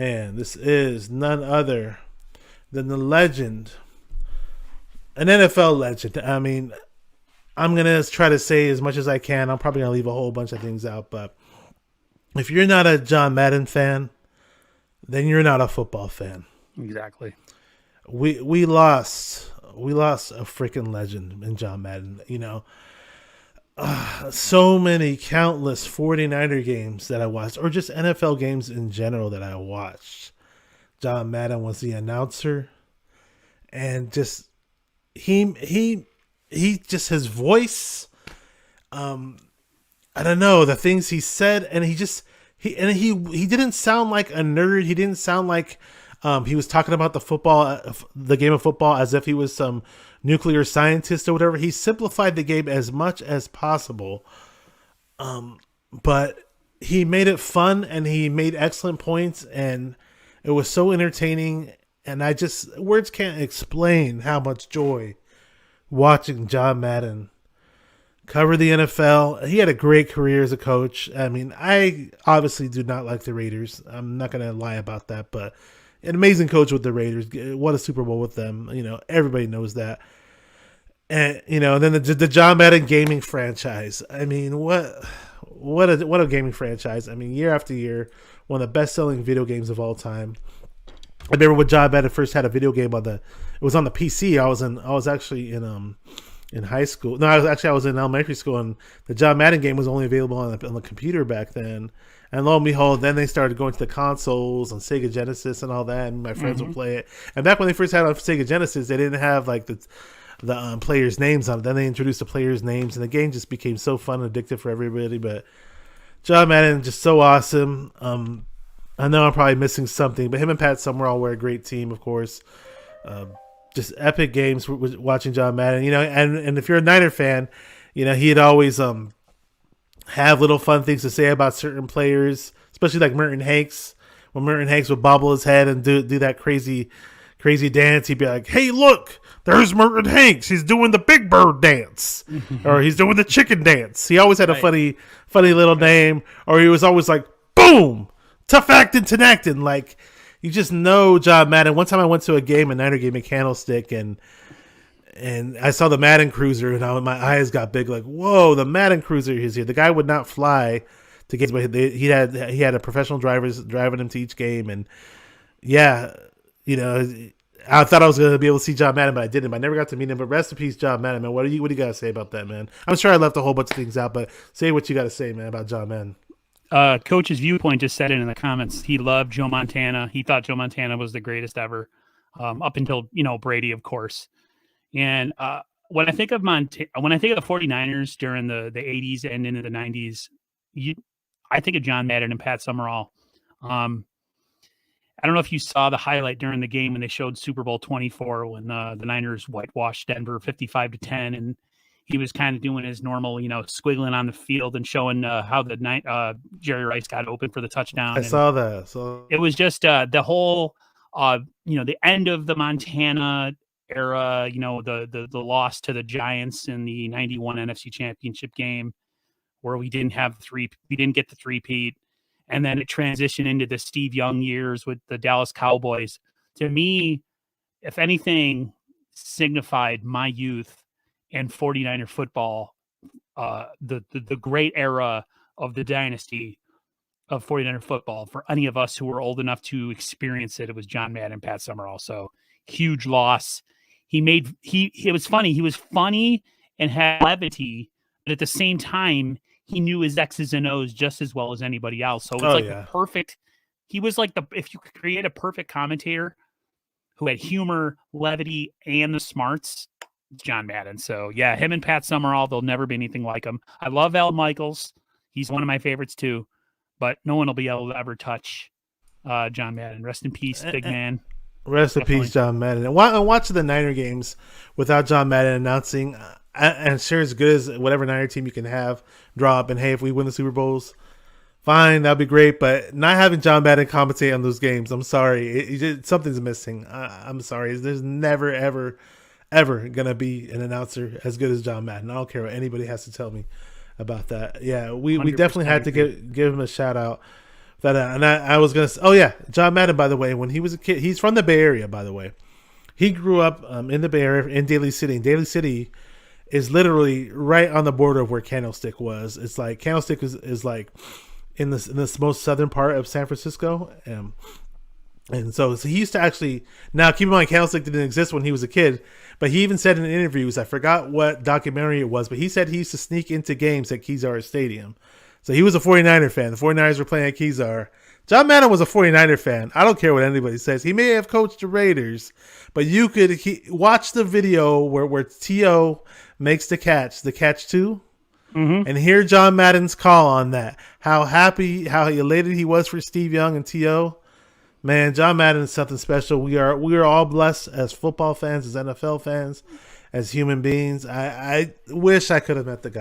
And this is none other than the legend, an NFL legend. I mean, I'm going to try to say as much as I can. I'm probably going to leave a whole bunch of things out. But if you're not a John Madden fan, then you're not a football fan. Exactly. We lost a freaking legend in John Madden. You know, so many countless 49er games that I watched, or just NFL games in general that I watched. John Madden was the announcer, and just he just his voice. I don't know the things he said, and he didn't sound like a nerd. He didn't sound like he was talking about the game of football, as if he was some nuclear scientist or whatever. He simplified the game as much as possible, but he made it fun, and he made excellent points, and it was so entertaining. And words can't explain how much joy watching John Madden cover the NFL. He had a great career as a coach. I mean, I obviously do not like the Raiders. I'm not going to lie about that, but an amazing coach with the Raiders. Won a Super Bowl with them. You know, everybody knows that. And, you know, then the John Madden gaming franchise. I mean, what a gaming franchise. I mean, year after year, one of the best-selling video games of all time. I remember when John Madden first had a video game it was on the PC. I was actually in high school. No, I was in elementary school, and the John Madden game was only available on the computer back then. And lo and behold, then they started going to the consoles and Sega Genesis and all that, and my friends would play it. And back when they first had it on Sega Genesis, they didn't have like the players' names on it. Then they introduced the players' names, and the game just became so fun and addictive for everybody. But John Madden, just so awesome. I know I'm probably missing something, but him and Pat Summerall were a great team, of course. Just epic games watching John Madden, you know, and if you're a Niner fan, you know, he'd always have little fun things to say about certain players, especially like Merton Hanks. When Merton Hanks would bobble his head and do that crazy dance, he'd be like, "Hey, look, there's Merton Hanks. He's doing the Big Bird dance, or he's doing the chicken dance." He always had a funny little name, or he was always like, "Boom, tough acting, tenactin'." Like, you just know John Madden. One time I went to a game, a Niner game in Candlestick, and I saw the Madden Cruiser, and my eyes got big. Like, whoa, the Madden Cruiser is here. The guy would not fly to games, but he had a professional drivers driving him to each game, and yeah, you know, I thought I was going to be able to see John Madden, but I didn't. I never got to meet him. But rest in peace, John Madden, man. What do you got to say about that, man? I'm sure I left a whole bunch of things out, but say what you got to say, man, about John Madden. Coach's Viewpoint just said it in the comments. He loved Joe Montana. He thought Joe Montana was the greatest ever, up until, you know, Brady, of course. And when I think of when I think of the 49ers during the 80s and into the 90s, I think of John Madden and Pat Summerall. I don't know if you saw the highlight during the game when they showed Super Bowl 24 when the Niners whitewashed Denver 55-10, and he was kind of doing his normal, you know, squiggling on the field and showing how Jerry Rice got open for the touchdown. I saw that. So it was just the whole, you know, the end of the Montana era, you know, the loss to the Giants in the 91 NFC Championship game, where we didn't get the three-peat. And then it transitioned into the Steve Young years with the Dallas Cowboys. To me, if anything, signified my youth and 49er football, the great era of the dynasty of 49er football. For any of us who were old enough to experience it, it was John Madden and Pat Summerall. So huge loss. It was funny. He was funny and had levity, but at the same time, he knew his X's and O's just as well as anybody else. So it was the perfect. He was like if you could create a perfect commentator who had humor, levity, and the smarts, John Madden. So yeah, him and Pat Summerall, there'll never be anything like him. I love Al Michaels. He's one of my favorites too, but no one will be able to ever touch John Madden. Rest in peace, big man. Rest in peace, John Madden. And watch the Niner games without John Madden announcing. And sure, as good as whatever Niner team you can have draw up, and hey, if we win the Super Bowls, fine, that'd be great. But not having John Madden commentate on those games, I'm sorry, something's missing. I'm sorry. There's never, ever gonna be an announcer as good as John Madden. I don't care what anybody has to tell me about that. Yeah, we definitely had to give him a shout out That and I was gonna say, oh yeah, John Madden. By the way, when he was a kid, he's from the Bay Area. By the way, he grew up in the Bay Area in Daly City. And Daly City is literally right on the border of where Candlestick was. It's like Candlestick is like in this most southern part of San Francisco. And so he used to actually, now keep in mind, Candlestick didn't exist when he was a kid, but he even said in interviews, I forgot what documentary it was, but he said he used to sneak into games at Kezar Stadium. So he was a 49er fan. The 49ers were playing at Kezar. John Madden was a 49er fan. I don't care what anybody says. He may have coached the Raiders, but you could watch the video where T.O. makes the catch two, and hear John Madden's call on that. How happy, how elated he was for Steve Young and T.O. Man, John Madden is something special. We are all blessed as football fans, as NFL fans, as human beings. I wish I could have met the guy.